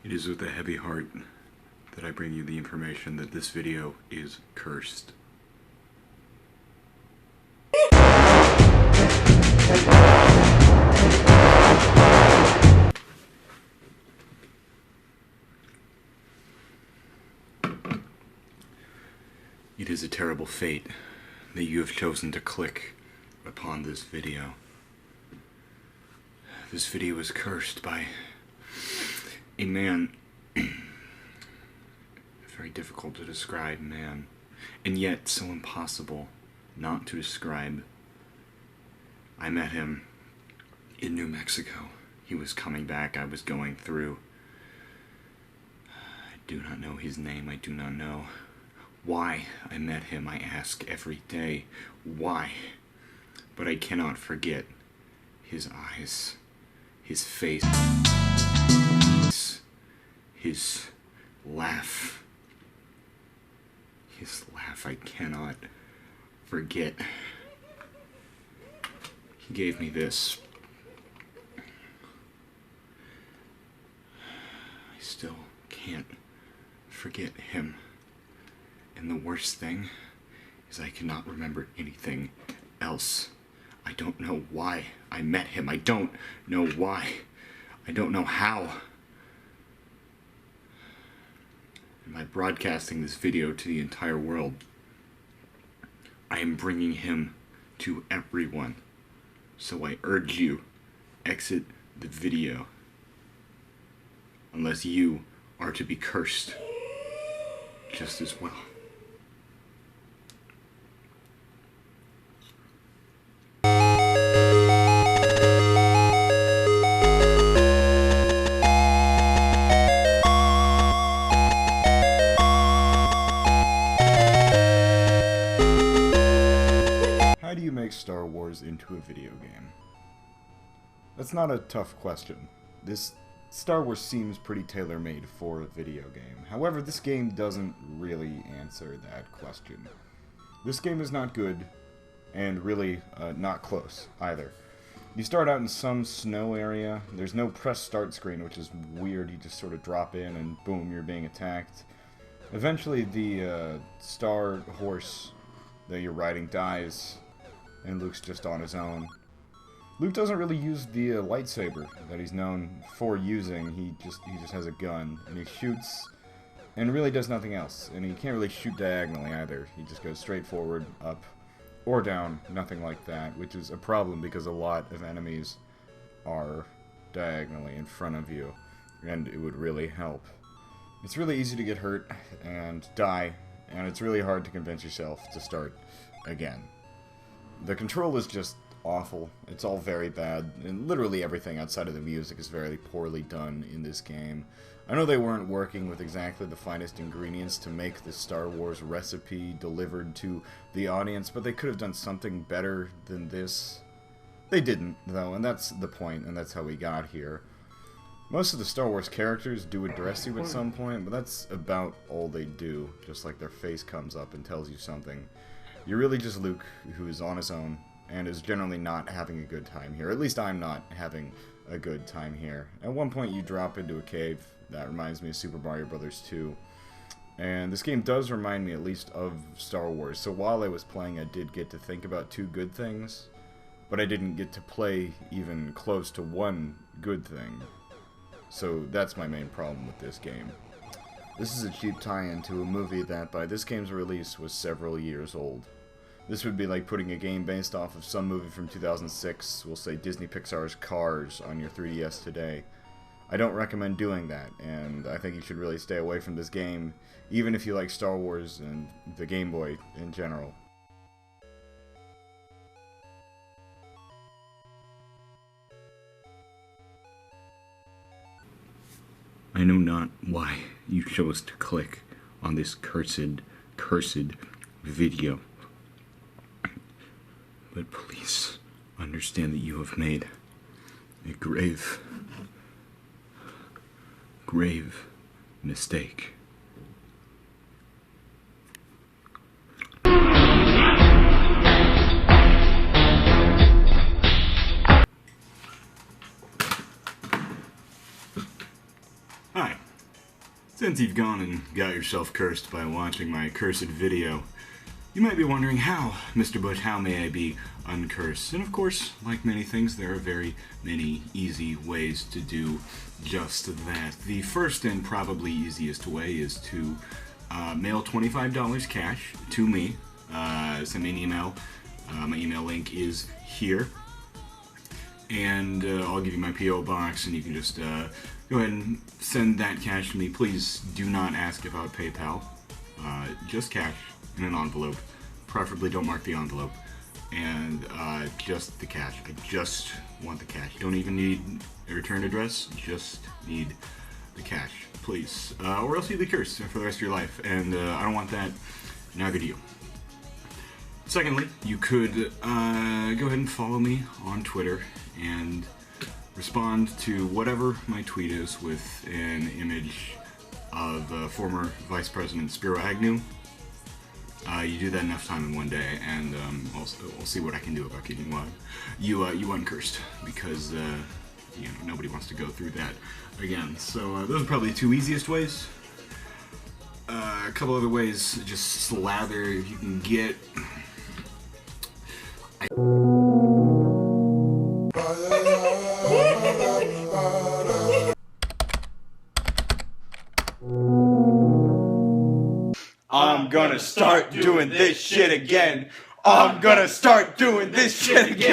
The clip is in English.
It is with a heavy heart that I bring you the information that this video is cursed. It is a terrible fate that you have chosen to click upon this video. This video is cursed by a man, very difficult to describe man, and yet so impossible not to describe. I met him in New Mexico. He was coming back, I was going through. I do not know his name, I do not know why I met him. I ask every day, why? But I cannot forget his eyes, his face, his laugh. His laugh I cannot forget. He gave me this. I still can't forget him. And the worst thing is I cannot remember anything else. I don't know why I met him. I don't know why. I don't know how. And by broadcasting this video to the entire world, I am bringing him to everyone. So I urge you, exit the video. Unless you are to be cursed just as well. How do you make Star Wars into a video game? That's not a tough question. This Star Wars seems pretty tailor-made for a video game. However, this game doesn't really answer that question. This game is not good, and really not close either. You start out in some snow area. There's no press start screen, which is weird. You just sort of drop in and boom, you're being attacked. Eventually the Star Horse that you're riding dies, and Luke's just on his own. Luke doesn't really use the lightsaber that he's known for using. He just has a gun, and he shoots, and really does nothing else. And he can't really shoot diagonally either. He just goes straight forward, up, or down, nothing like that, which is a problem because a lot of enemies are diagonally in front of you, and it would really help. It's really easy to get hurt and die, and it's really hard to convince yourself to start again. The control is just awful. It's all very bad, and literally everything outside of the music is very poorly done in this game. I know they weren't working with exactly the finest ingredients to make the Star Wars recipe delivered to the audience, but they could have done something better than this. They didn't, though, and that's the point, and that's how we got here. Most of the Star Wars characters do address you at some point, but that's about all they do, just like their face comes up and tells you something. You're really just Luke, who is on his own, and is generally not having a good time here. At least I'm not having a good time here. At one point you drop into a cave. That reminds me of Super Mario Bros. 2. And this game does remind me at least of Star Wars. So while I was playing, I did get to think about two good things, but I didn't get to play even close to one good thing. So that's my main problem with this game. This is a cheap tie-in to a movie that by this game's release was several years old. This would be like putting a game based off of some movie from 2006, we'll say Disney Pixar's Cars, on your 3DS today. I don't recommend doing that, and I think you should really stay away from this game, even if you like Star Wars and the Game Boy in general. I know not why you chose to click on this cursed video. But please understand that you have made a grave mistake. Hi, Since you've gone and got yourself cursed by watching my cursed video, you might be wondering how, Mr. Bush, how may I be uncursed? And of course, like many things, there are very many easy ways to do just that. The first and probably easiest way is to mail $25 cash to me. Send me an email. My email link is here. And I'll give you my P.O. box, and you can just go ahead and send that cash to me. Please do not ask about PayPal. Just cash in an envelope. Preferably don't mark the envelope. And just the cash. I just want the cash. Don't even need a return address. Just need the cash, please. Or else you'll be cursed for the rest of your life. And I don't want that. Neither do you. Secondly, you could go ahead and follow me on Twitter and respond to whatever my tweet is with an image of former Vice President Spiro Agnew. You do that enough time in one day, and I'll see what I can do about getting you uncursed, because you know, nobody wants to go through that again. So those are probably the two easiest ways. A couple other ways, just slather if you can get. I'm gonna start doing this shit again. I'm gonna start doing this shit again.